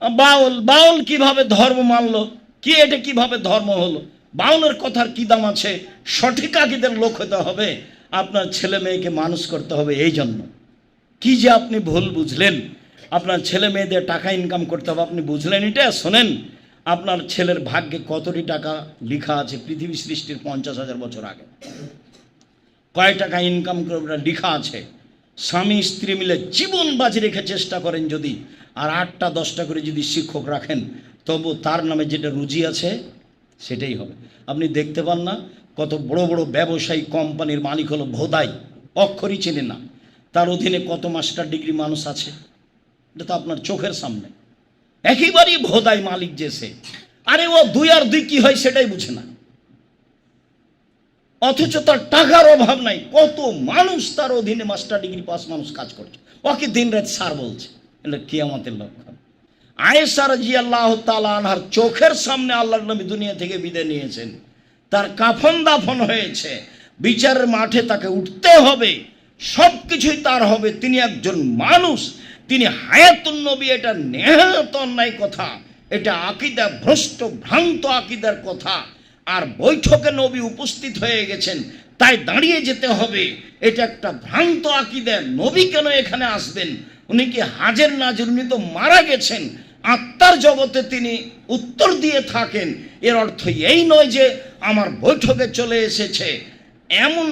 বাউল বাউল কিভাবে ধর্ম মানলো, কি এটা কিভাবে ধর্ম হলো? বাউলের কথার কি দাম আছে? সঠিক আকীদার লোক হতে হবে, আপনার ছেলে মেয়েকে মানুষ করতে হবে। এই জন্য কি যে আপনি ভুল বুঝলেন, আপনার ছেলে মেয়েদের টাকা ইনকাম করতে হবে, আপনি বুঝলেন এটা? শোনেন, আপনার ছেলের ভাগ্যে কতটি টাকা লেখা আছে পৃথিবী সৃষ্টির 50,000 বছর আগে, কয় টাকা ইনকাম করে লেখা আছে। স্বামী স্ত্রী মিলে জীবন বাজি রেখে চেষ্টা করেন যদি, আর 8টা 10টা করে যদি শিক্ষক রাখেন, তবু তার নামে যেটা রুজি আছে সেটাই হবে। আপনি দেখতে পান না কত বড় বড় ব্যবসায়ী কোম্পানির মালিক হলো ভোদাই, অক্ষরই চেনে না, তার অধীনে কত মাস্টার ডিগ্রি মানুষ আছে, এটা তো আপনার চোখের সামনে। একেবারেই ভোদাই মালিক যে সে, আরে ও 2 আর 2 কি হয় সেটাই বুঝে না, অথচ তার টাকার অভাব নাই। কত মানুষ তার অধীনে মাস্টার ডিগ্রি পাস মানুষ কাজ করছে, ওকে দিন রাত স্যার বলছে। এটা কিয়ামতের লক্ষণ। আয়েশা রাদিয়াল্লাহু তাআলা আনহার চোখের সামনে আল্লাহর নবী দুনিয়া থেকে বিদায় নিয়েছেন, তার কাফন দাফন হয়েছে, বিচারের মাঠে তাকে উঠতে হবে, সব কিছুই তার হবে। তিনি একজন মানুষ, তিনি হায়াতুন নবী, এটা নেহাত অন্যায় কথা, এটা আকীদা ভ্রষ্ট ভ্রান্ত আকীদার কথা। আর বৈঠকে নবী উপস্থিত হয়ে গেছেন, তাই দাঁড়িয়ে যেতে হবে, এটা একটা ভ্রান্ত আকীদা। নবী কেন এখানে আসবেন? উনি কি হাজের নাজির? উনি তো মারা গেছেন, আত্মার জগতে তিনি উত্তর দিয়ে থাকেন। এর অর্থ এই নয় যে আমার বৈঠকে চলে এসেছে। এমন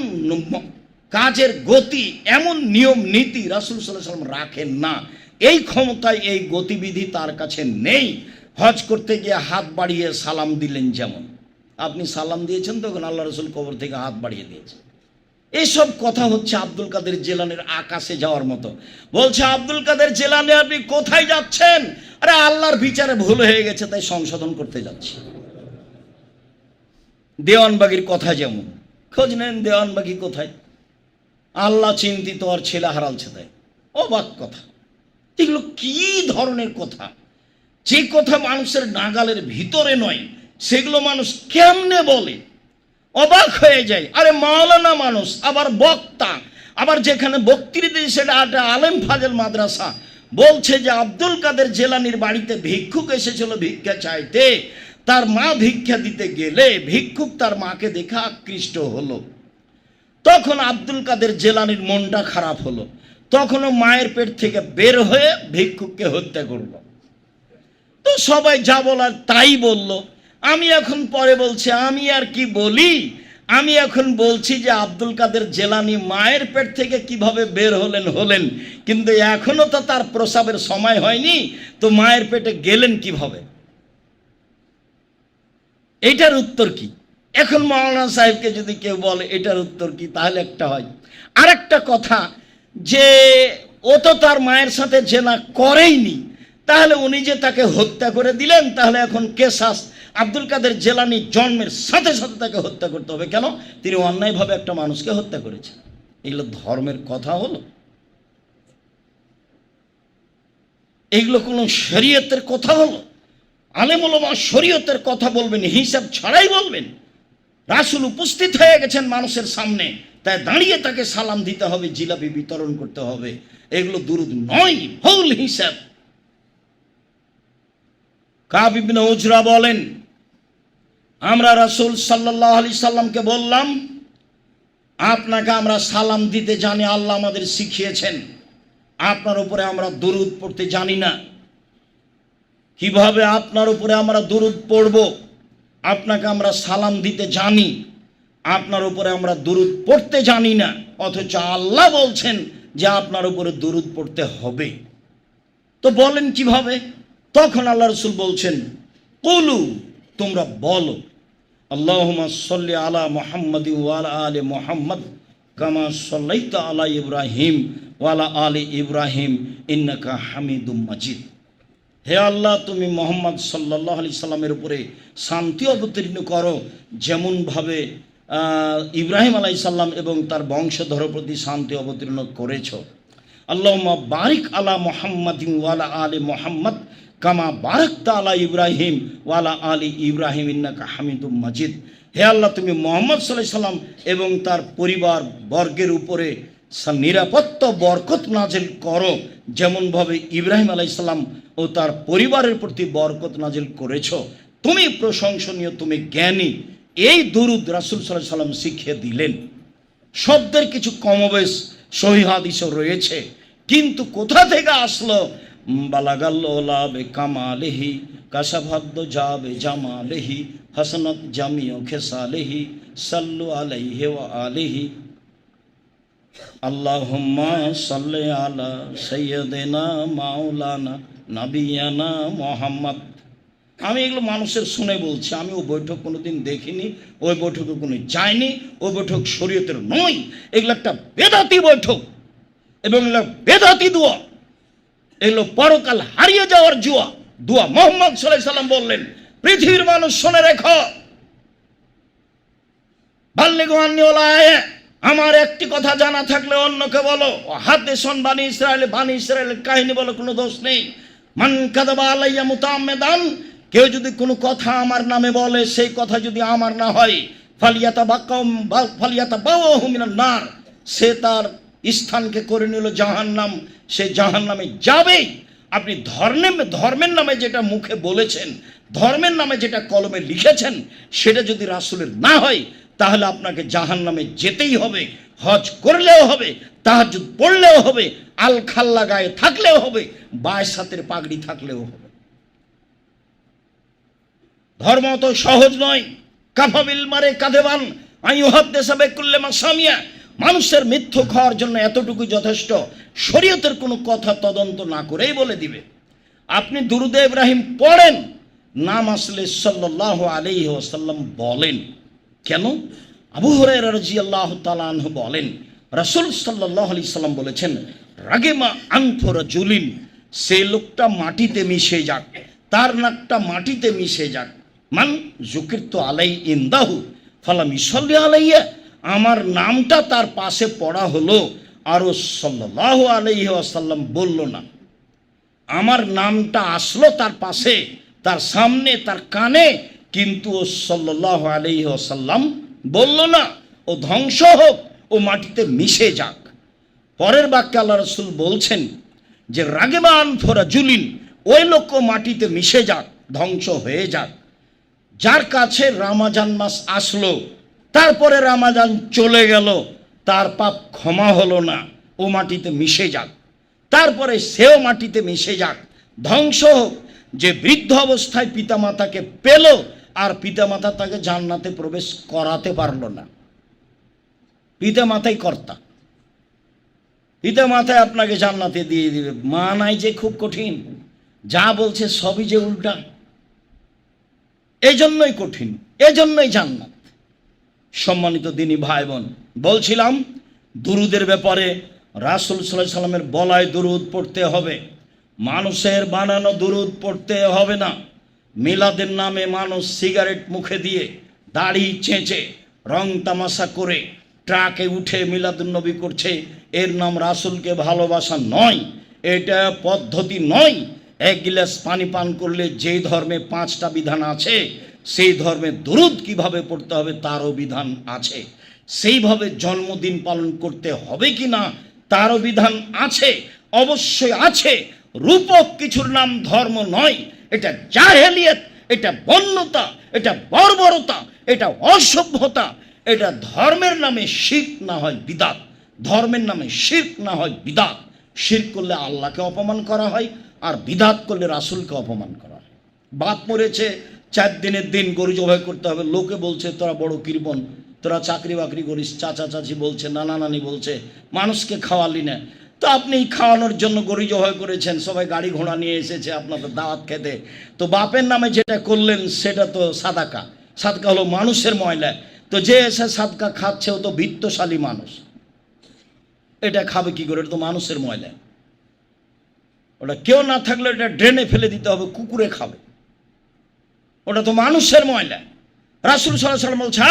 কাজের গতি, এমন নিয়ম নীতি রাসূল সাল্লাল্লাহু আলাইহি ওয়াসাল্লাম রাখেন না, এই ক্ষমতায় এই গতিবিধি তার কাছে নেই। হজ করতে গিয়ে হাত বাড়িয়ে সালাম দিলেন, যেমন আপনি সালাম দিয়েছেন তখন আল্লাহ রসুল কবর থেকে হাত বাড়িয়ে দিয়েছে। এইসব কথা হচ্ছে আব্দুল কাদের জিলানীর আকাশে যাওয়ার মতো। বলছে আব্দুল কাদের জিলানী আপনি কোথায় যাচ্ছেন? আরে আল্লাহর বিচারে ভুল হয়ে গেছে তাই সংশোধন করতে যাচ্ছি। দেওয়ানবাগির কথা যেমন, খোঁজ নেন দেওয়ানবাগি কোথায়, আল্লাহ চিন্তিত আর ছেলে হারালছে তাই। অবাক কথা, এগুলো কি ধরনের কথা? যে কথা মানুষের নাগালের ভিতরে নয় সেগুলো মানুষ কেমনে বলে, অবাক হয়ে যায়। আরে মাওলানা মানুষ, আবার বক্তা, আবার যেখানে বক্তৃতা সেটা একটা আলেম ফাজেল মাদ্রাসা, বলছে যে আব্দুল কাদের জিলানীর বাড়িতে ভিক্ষুক এসেছিল ভিক্ষা চাইতে, তার মা ভিক্ষা দিতে গেলে ভিক্ষুক তার মাকে দেখে আকৃষ্ট হলো। তখন আব্দুল কাদের জিলানীর মনটা খারাপ হলো, তখনও মায়ের পেট থেকে বের হয়ে ভিক্ষুককে হত্যা করলো। তো সবাই যা বলার তাই বলল। আমি এখন পরে বলছি, আমি আর কি বলি, আমি এখন বলছি যে আব্দুল কাদের জিলানী মায়ের পেট থেকে কিভাবে বের হলেন, কিন্তু এখনো তো তার প্রসাবের সময় হয়নি, তো মায়ের পেটে গেলেন কিভাবে? এটার উত্তর কি? এখন মাওলানা সাহেবকে যদি কেউ বলে এটার উত্তর কি, তাহলে একটা হয়। আরেকটা কথা যে ও তো তার মায়ের সাথে জেনা করেইনি, তাহলে উনি যে তাকে হত্যা করে দিলেন, তাহলে এখন কেসাস আব্দুল কাদের জিলানী জন্মের সাথে সাথে তাকে হত্যা করতে হবে। কেন? তিনি অন্যায়ভাবে একটা মানুষকে হত্যা করেছেন। এগুলো ধর্মের কথা হলো? এগুলো কোনো শরীয়তের কথা হলো? আলেম ওলামা শরীয়তের কথা বলবেন, হিসাব ছাড়াই বলবেন। রাসূল উপস্থিত হয়ে গেছেন মানুষের সামনে, তাই দাঁড়িয়ে তাকে সালাম দিতে হবে, জিলাপি বিতরণ করতে হবে। এগুলো দুরূদ নয়, ভুল হিসাব। কাব ইবনে উজরা বলেন, আমরা রাসূল সাল্লাল্লাহু আলাইহি সাল্লামকে বললাম, আপনাকে আমরা সালাম দিতে জানি, আল্লাহ আমাদের শিখিয়েছেন, আপনার উপরে আমরা দুরূদ পড়তে জানি না। কিভাবে আপনার উপরে আমরা দুরূদ পড়ব? আপনাকে আমরা সালাম দিতে জানি, আপনার উপরে আমরা দুরূদ পড়তে জানি না, অথচ আল্লাহ বলছেন যে আপনার উপরে দুরূদ পড়তে হবে। তো বলেন কিভাবে? তখন আল্লাহ রাসূল বলছেন, কুলু, তোমরা বলো, আল্লাহুম্মা সাল্লি আলা মুহাম্মাদি ওয়া আলা আলি মুহাম্মাদ কামা সাল্লাইতা আলা ইব্রাহিম ওয়া আলা আলি ইব্রাহিম ইন্নাকা হামিদুম মাজিদ। হে আল্লাহ, তুমি মুহাম্মদ সাল্লাল্লাহু আলাইহি সাল্লামের উপরে শান্তি অবতীর্ণ করো, যেমনভাবে ইব্রাহিম আলাইহিস সালাম এবং তার বংশধরের প্রতি শান্তি অবতীর্ণ করেছো। আল্লাহুম্মা বারিক আলা মুহাম্মাদিন ওয়া আলা আলি মুহাম্মাদ কামা বারাকতা আলা ইব্রাহিম ওয়া আলা আলি ইব্রাহিম ইন্নাকা হামিদুম মাজিদ। হে আল্লাহ, তুমি মুহাম্মদ সাল্লাল্লাহু আলাইহি সাল্লাম এবং তার পরিবার বর্গের উপরে নিরাপত্তা বরকত নাজিল করো, যেমনভাবে ইব্রাহিম আলাইহিস সালাম ও তার পরিবারের প্রতি বরকত নাজিল করেছ। তুমি প্রশংসনীয়, তুমি জ্ঞানী। এই দুরূদ রাসূল সাল্লাল্লাহু আলাইহি সাল্লাম শিখিয়ে দিলেন। শব্দের কিছু কমবেশ সহিহ হাদিসও রয়েছে, কিন্তু কোথা থেকে আসলো? বালাগাল্লা বে কামালেহি কাশাভাদ্দ যাবে জামালেহি হাসনাত জামিও খেসালেহি সাল্লু আলাইহি ওয়া আলিহি আল্লাহুম্মা সাল্লি আলা সাইয়্যিদিনা মাওলানা নাবিয়ানা মুহাম্মদ। আমি এগুলো মানুষের শুনে বলছি, আমি ওই বৈঠক কোনোদিন দেখিনি, ওই বৈঠকে কোনো যায়নি, ওই বৈঠক শরীয়তের নয়। এগুলো একটা বেদাতি বৈঠক এবং এগুলো বেদাতি দোয়া, এগুলো পরকাল হারিয়ে যাওয়ার দোয়া। মুহাম্মদ সাল্লাল্লাহু আলাইহি সাল্লাম বললেন, পৃথিবীর মানুষ শুনে রেখো, বাল্লিগু আন্নী ওয়ালা আয়া, আমার একটি কথা জানা থাকলে অন্যকে বলো। হাদিসুন বানি ইসরাইলের কাহিনী বলো, কোনো দোষ নেই। মান কাযাবা আলাইয়া মুতাআম্মিদান, কেউ যদি কোনো কথা আমার নামে বলে, সেই কথা যদি আমার না হয়, ফালিয়াতাবাওয়াহু মিনান নার, সে তার স্থানকে করে নিল জাহান্নাম, সে জাহান্নামে যাবেই। আপনি ধর্মের নামে যেটা মুখে বলেছেন, ধর্মের নামে যেটা কলমে লিখেছেন, সেটা যদি রাসূলের না হয়, তাহলে আপনাকে জাহান্নামে যেতেই হবে। হজ করলেও হবে, তাহাজ্জুদ পড়লেও হবে, আল খাল্লা গায়ে থাকলেও হবে, বায়সাতের পাগড়ি থাকলেও হবে। ধর্ম তো সহজ নয়। কাফাবিল মারে কাদেবান আইয়ুহাদ্দিসা বিকুল্লি মা সামিয়া, মানুষের মিথ্যা খাওয়ার জন্য এতটুকু যথেষ্ট, শরীয়তের কোনো কথা তদন্ত না করেই বলে দিবে। আপনি দুরূদে ইব্রাহিম পড়েন, নাম আসলে সাল্লাল্লাহু আলাইহি ওয়াসাল্লাম বলেন। কেন? আবু হুরায়রা রাদিয়াল্লাহু তাআলা আনহু বলেন, রাসূল সাল্লাল্লাহু আলাইহি সাল্লাম বলেছেন, রাগিমা আনফু রাজুলিন, সেই লোকটা মাটিতে মিশে যাক, তার নাকটা মাটিতে মিশে যাক। মান যুকিরতু আলাই ইনদাহু ফালাম ইসাল্লি আলাইয়া, আমার নামটা তার পাশে পড়া হলো, আরও সাল্লাল্লাহু আলাইহি ওয়াসাল্লাম বলল না। আমার নামটা আসলো তার পাশে, তার সামনে, তার কানে, কিন্তু ও সাল্লাল্লাহু আলাইহি ওয়াসাল্লাম বলল না। ও ধ্বংস হোক, ও মাটিতে মিশে যাক। পরের বাক্যে আল্লাহ রাসূল বলছেন যে রাগিমা আনফু রাজুলিন, ওই লোক মাটিতে মিশে যাক, ধ্বংস হয়ে যাক, যার কাছে রমজান মাস আসলো, তারপরে রমজান চলে গেল, তার পাপ ক্ষমা হলো না, ও মাটিতে মিশে যাক। তারপরে সেও মাটিতে মিশে যাক, ধ্বংস হোক। যে বৃদ্ধ অবস্থায় পিতামাতাকে পেল, আর পিতামাতা তাকে জান্নাতে প্রবেশ করাতে পারলো না। পিতামাতাই কর্তা, পিতামাতাই আপনাকে জান্নাতে দিয়ে দিবে। মা নাই যে খুব কঠিন, যা বলছে সবই যে উল্টা, এই জন্যই কঠিন, এজন্যই জান্নাত। সম্মানিত দিনী ভাই বোন, বলছিলাম দুরূদের ব্যাপারে, রাসূল সাল্লাল্লাহু আলাইহি সাল্লামের বলায় দুরূদ পড়তে হবে, মানুষের বানানো দুরূদ পড়তে হবে না। মিলাদের নামে মানুষ সিগারেট মুখে দিয়ে, দাড়ি চেঁচে, রং তামাশা করে, ট্রাকে উঠে মিলাদুন্নবী করছে, এর নাম রাসূলকে ভালোবাসা নয়, এটা পদ্ধতি নয়। এক গিলাস পানি পান করলে যেই ধর্মে 5টা বিধান আছে, সেই ধর্মে দুরূদ কিভাবে পড়তে হবে তারও বিধান আছে। সেইভাবে জন্মদিন পালন করতে হবে কি না তারও বিধান আছে, অবশ্যই আছে। রূপক কিছুর নাম ধর্ম নয়, এটা জাহেলিয়ত, এটা বন্যতা, এটা বর্বরতা, এটা অসভ্যতা। এটা ধর্মের নামে শিরক না হয় বিদআত, ধর্মের নামে শিরক না হয় বিদআত। শিরক করলে আল্লাহকে অপমান করা হয়, আর বিদআত করলে রাসূলকে অপমান করা হয়। বাপ মরেছে, 4 দিনের দিন গরু জবাই করতে হবে, লোকে বলছে তোরা বড় কৃপণ, তোরা চাকরি বাকরি করিস, চাচা চাচি বলছে, নানা নানি বলছে, মানুষকে খাওয়ালি না। তো আপনি খাওয়ানোর জন্য গরু জবাই করেছেন, সবাই গাড়ি ঘোড়া নিয়ে এসেছে আপনাদের দাওয়াত খেতে, তো বাপের নামে যেটা করলেন সেটা তো সাদাকা। সাদকা হলো মানুষের ময়লা। তো যে এসে সাদকা খাচ্ছে ও তো বিত্তশালী মানুষ, এটা খাবে কি করে? এটা তো মানুষের ময়লা। ওটা কেউ না থাকলে এটা ড্রেনে ফেলে দিতে হবে, কুকুরে খাবে, ওটা তো মানুষের ময়লা। রাসূল সাল্লাল্লাহু আলাইহি ওয়াসাল্লাম বলছে,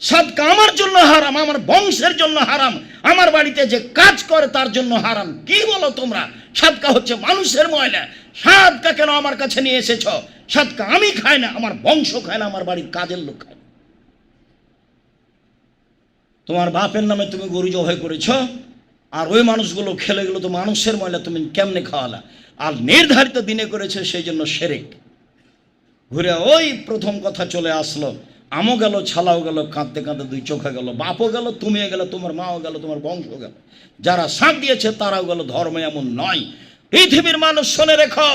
সাদকা আমার জন্য হারাম, আমার বংশের জন্য হারাম, আমার বাড়িতে যে কাজ করে তার জন্য হারাম। কি বলো তোমরা? সাদকা হচ্ছে মানুষের ময়লা, সাদকা কেন আমার কাছে নিয়ে এসেছ? সাদকা আমি খাই না, আমার বংশ খায় না, আমার বাড়ির কাজের লোক খায় না। তোমার বাপের নামে তুমি গরু জবাই করেছ, আর ওই মানুষগুলো খেলে গেলো তো মানুষের ময়লা তুমি কেমনে খাওয়ালা, আর নির্ধারিত দিনে করেছে সেই জন্য শিরক। ঘুরে ওই প্রথম কথা চলে আসলো, আমও গেল, ছালাও গেল, কাঁদতে কাঁদতে দুই চোখে গেল, বাপও গেল, তুমিও গেল, তোমার মাও গেল, তোমার বংশ গেল, যারা সাথ দিয়েছে তারাও গেল। ধর্ম এমন নয়। পৃথিবীর মানুষ শুনে রেখো,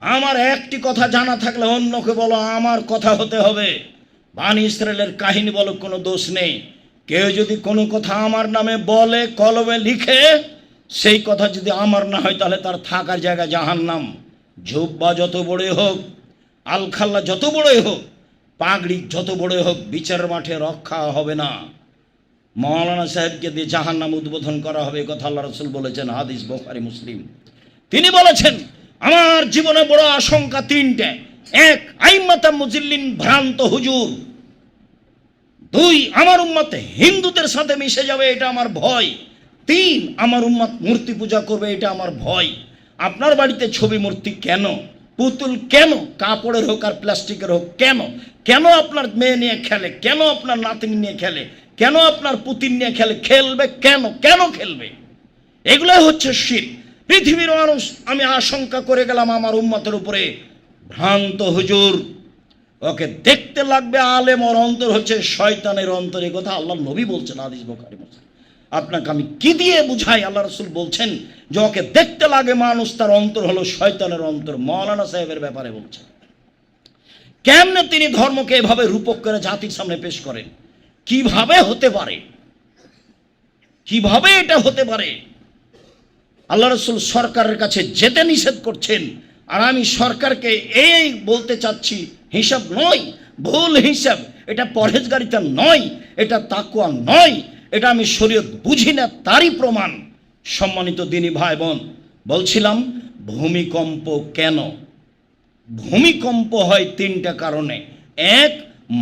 আমার একটি কথা জানা থাকলে অন্যকে বলো আমার কথা হতে হবে। বানি ইসরায়েলের কাহিনী বলো, কোনো দোষ নেই। কেউ যদি কোনো কথা আমার নামে বলে, কলমে লিখে, সেই কথা যদি আমার না হয় তাহলে তার থাকার জায়গা জাহান্নাম। জুব্বা যত বড়ই হোক, আলখাল্লা যত বড়ই হোক, পাগড়ি যত বড়ই হোক, বিচারের মাঠে রক্ষা হবে না। মৌলানা সাহেবকে দিয়ে জাহান্নাম উদ্বোধন করা হবে, কথা আল্লাহ রাসূল বলেছেন, হাদিস বুখারী মুসলিম। তিনি বলেছেন আমার জীবনে বড় আশঙ্কা তিনটে: এক, আইম্মাতা মুজিল্লিন, ভ্রান্ত হুজুর; দুই, আমার উম্মত হিন্দুদের সাথে মিশে যাবে, এটা আমার ভয়; তিন, আমার উম্মত মূর্তি পূজা করবে, এটা আমার ভয়। আপনার বাড়িতে ছবি মূর্তি কেন, পুতুল কেন, কাপড়ের হোক আর প্লাস্টিকের হোক কেন? কেন আপনার মেয়ে নিয়ে খেলে, কেন আপনার নাতিন নিয়ে খেলে, কেন আপনার পুতিন নিয়ে খেলে? খেলবে কেন? কেন খেলবে? এগুলাই হচ্ছে শিরক। পৃথিবীর মানুষ, আমি আশঙ্কা করে গেলাম আমার উম্মতের উপরে, ভ্রান্ত হুজুর, ওকে দেখতে লাগবে আলেম, ওর অন্তর হচ্ছে শয়তানের অন্তর। এই কথা আল্লাহ নবী বলছেন, হাদিস বুখারী মুসলিম। আপনাকে আমি কি দিয়ে বুঝাই? আল্লাহ রাসূল বলছেন যে ওকে দেখতে লাগে মানুষ, তার অন্তর হলো শয়তানের অন্তর। মৌলানা সাহেবের ব্যাপারে বলছেন, কেমনে তিনি ধর্মকে এভাবে রূপক করে জাতির সামনে পেশ করেন? কিভাবে হতে পারে? কিভাবে এটা হতে পারে? আল্লাহ রাসূল সরকারের কাছে যেতে নিষেধ করছেন, আর আমি সরকারকে এই বলতে চাচ্ছি, হিসাব নয়, ভুল হিসাব, এটা পরহেজগারিতা নয়, এটা তাকওয়া নয়, এটা আমি শরীয়ত বুঝি না, তারই প্রমাণ। সম্মানিত দিনী ভাই বোন, বলছিলাম ভূমিকম্প কেন? ভূমিকম্প হয় তিনটা কারণে: এক,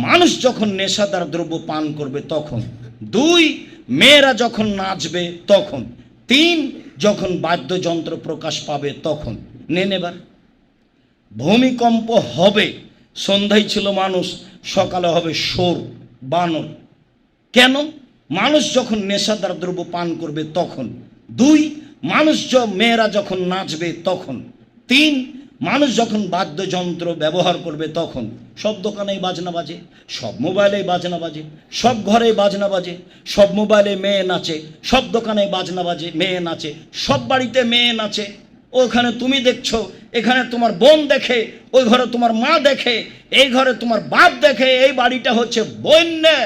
মানুষ যখন নেশাদার দ্রব্য পান করবে তখন; দুই, মেয়েরা যখন নাচবে তখন; তিন, যখন বাদ্যযন্ত্র প্রকাশ পাবে তখন। নেন এবার, ভূমিকম্প হবে সন্ধ্যায় ছিল মানুষ, সকালে হবে শোর, বানর। কেন? মানুষ যখন নেশাদার দ্রব্য পান করবে তখন; দুই, মানুষ মেয়েরা যখন নাচবে তখন; তিন, মানুষ যখন বাদ্যযন্ত্র ব্যবহার করবে তখন। সব দোকানেই বাজনা বাজে, সব মোবাইলেই বাজনা বাজে, সব ঘরেই বাজনা বাজে, সব মোবাইলে মেয়ে নাচে, সব দোকানে বাজনা বাজে, মেয়ে নাচে, সব বাড়িতে মেয়ে নাচে। ওখানে তুমি দেখছো, এখানে তোমার বোন দেখে, ওই ঘরে তোমার মা দেখে, এই ঘরে তোমার বাপ দেখে। এই বাড়িটা হচ্ছে বন্যা,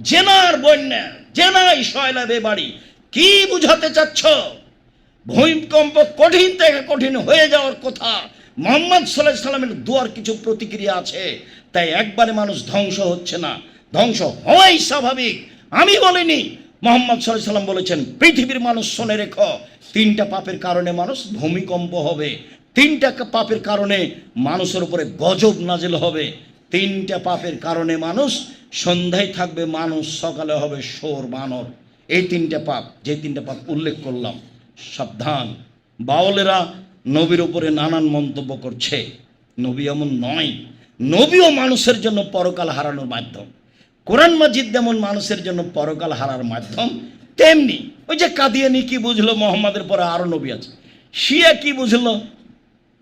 জেনার বন্যা, জেনাই শয়লাবে বাড়ি। কি বুঝাতে চাচ্ছ? ভূমিকম্প কঠিন থেকে কঠিন হয়ে যাওয়ার কথা। মুহাম্মদ সাল্লাল্লাহু আলাইহি সাল্লামের দুয়ার কিছু প্রতিক্রিয়া আছে, তাই একবারে মানুষ ধ্বংস হচ্ছে না, ধ্বংস হওয়াই স্বাভাবিক। আমি বলিনি, মুহাম্মদ সাল্লাল্লাহু আলাইহি সাল্লাম বলেছেন। পৃথিবীর মানুষ শুনে রেখো, তিনটা পাপের কারণে মানুষ ভূমিকম্প হবে, তিনটা পাপের কারণে মানুষের উপরে গজব নাজিল হবে, তিনটা পাপের কারণে মানুষ সন্ধ্যায় থাকবে মানুষ, সকালে হবে শোর, বানর। এই তিনটা পাপ, যে তিনটা পাপ উল্লেখ করলাম, সাবধান। বাউলেরা নবীর উপরে নানান মন্তব্য করছে, নবী এমন নয়। নবীও মানুষের জন্য পরকাল হারানোর মাধ্যম। কোরআন মাজিদ যেমন মানুষের জন্য পরকাল হারার মাধ্যম, তেমনি ওই যে কাদিয়ানি কি বুঝলো মোহাম্মদের পরে আরো নবী আছে। শিয়া কি বুঝলো?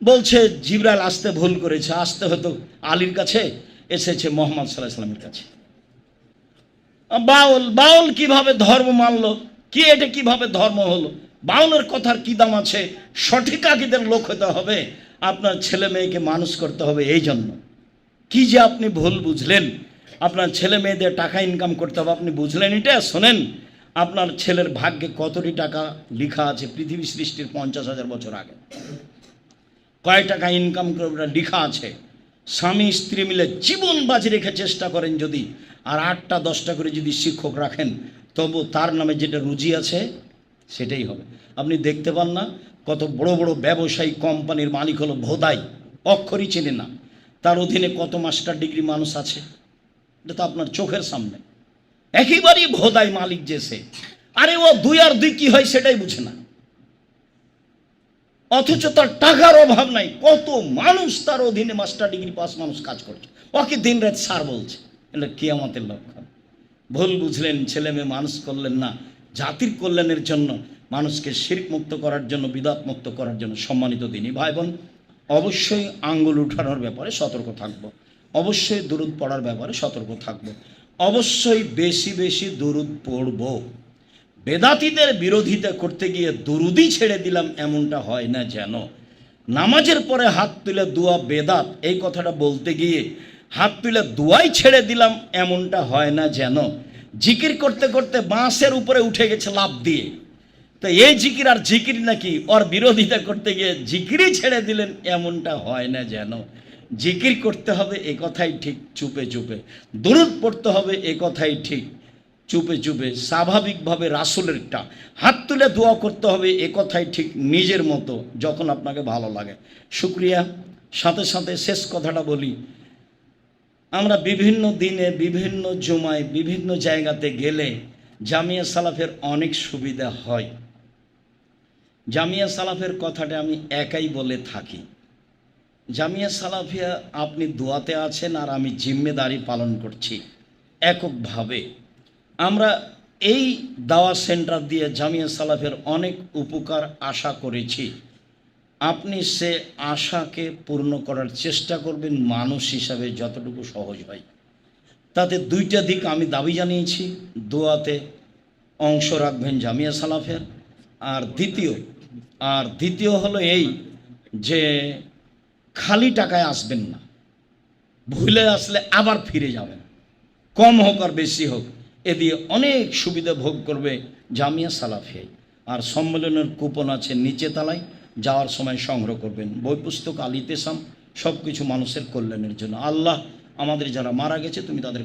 বলছে জিবরাইল আসতে ভুল করেছে, আসতে হতো আলীর কাছে, এসেছে মোহাম্মদ সাল্লাল্লাহু আলাইহি ওয়াসাল্লামের কাছে। বাউল কিভাবে ধর্ম মানলো? কি এটা কিভাবে ধর্ম হলো? বাউলের কথার কি দাম আছে? সঠিক আকীদার লোক হতে হবে, আপনার ছেলে মেয়েকে মানুষ করতে হবে। এই জন্য কি যে আপনি ভুল বুঝলেন, আপনার ছেলে মেয়েদের টাকা ইনকাম করতে হবে, আপনি বুঝলেন এটা? শোনেন, আপনার ছেলের ভাগ্যে কতটি টাকা লেখা আছে পৃথিবী সৃষ্টির 50,000 বছর আগে। কয় টাকা ইনকাম করবে লেখা আছে। স্বামী স্ত্রী মিলে জীবন বাজি রেখে চেষ্টা করেন যদি, আর 8টা 10টা করে যদি শিক্ষক রাখেন, তবু তার নামে যেটা রুজি আছে সেটাই হবে। আপনি দেখতে পান না কত বড় বড় ব্যবসায়ী কোম্পানির মালিক হলো ভোদাই, অক্ষরই চেনে না, তার অধীনে কত মাস্টার ডিগ্রি মানুষ আছে, এটা তো আপনার চোখের সামনে। একেবারেই ভোদাই মালিক যে সে, আরে ও 2 আর 2 কি হয় সেটাই বুঝে না, অথচ তার টাকার অভাব নাই। কত মানুষ তার অধীনে মাস্টার ডিগ্রি পাস মানুষ কাজ করছে, ওকে দিন রাত স্যার বলছে। এটা কিয়ামতের লক্ষণ। ভুল বুঝলেন, ছেলে মেয়ে মানুষ করলেন না, জাতির কল্যাণের জন্য, মানুষকে শিরক মুক্ত করার জন্য, বিদাত মুক্ত করার জন্য। সম্মানিত দিনী ভাই বোন, অবশ্যই আঙ্গুল উঠানোর ব্যাপারে সতর্ক থাকব, অবশ্যই দুরুদ পড়ার ব্যাপারে সতর্ক থাকব, অবশ্যই বেশি বেশি দুরুদ পড়ব। বেদাতীদের বিরোধিতা করতে গিয়ে দুরুদই ছেড়ে দিলাম এমনটা হয় না যেন। নামাজের পরে হাত তুলে দোয়া বেদাত, এই কথাটা বলতে গিয়ে হাত তুলে দোয়াই ছেড়ে দিলাম এমনটা হয় না যেন। জিকির করতে করতে বাঁশের উপরে উঠে গেছে লাফ দিয়ে, তো এই জিকির আর জিকির নাকি, ওর বিরোধিতা করতে গিয়ে জিকিরই ছেড়ে দিলেন এমনটা হয় না যেন। জিকির করতে হবে এ কথাই ঠিক, চুপে চুপে। দুরূদ পড়তে হবে এ কথাই ঠিক, চুপে চুপে। স্বাভাবিকভাবে রাসূলেরটা হাত তুলে দোয়া করতে হবে এ কথাই ঠিক, নিজের মতো, যখন আপনাকে ভালো লাগে। শুকরিয়া। সাথে সাথে শেষ কথাটা বলি, আমরা বিভিন্ন দিনে, বিভিন্ন জুমায়, বিভিন্ন জায়গাতে গেলে জামিয়া সালাফের অনেক সুবিধা হয়। জামিয়া সালাফের কথাটা আমি একাই বলে থাকি। জামিয়া সালাফিয়া, আপনি দোয়াতে আছেন আর আমি জিম্মেদারি পালন করছি এককভাবে। আমরা এই দাওয়া সেন্টার দিয়ে জামিয়া সালাফের অনেক উপকার আশা করেছি। আপনি সে আশাকে পূর্ণ করার চেষ্টা করবেন মানুষ হিসাবে যতটুকু সহজ হয়। তাতে দুইটা দিক আমি দাবি জানিয়েছি, দোয়াতে অংশ রাখবেন জামিয়া সালাফের, আর দ্বিতীয় হলো এই যে খালি টাকায় আসবেন না, ভুলে আসলে আবার ফিরে যাবেন, কম হোক আর বেশি হোক, এ দিয়ে অনেক সুবিধা ভোগ করবে জামিয়া সালাফিয়া। আর সম্মেলনের কুপন আছে নিচে তলায়, যাওয়ার সময় সংগ্রহ করবেন। বই পুস্তক আল ইতিসাম, সব কিছু মানুষের কল্যাণের জন্য। আল্লাহ আমাদের যারা মারা গেছে, তুমি তাদের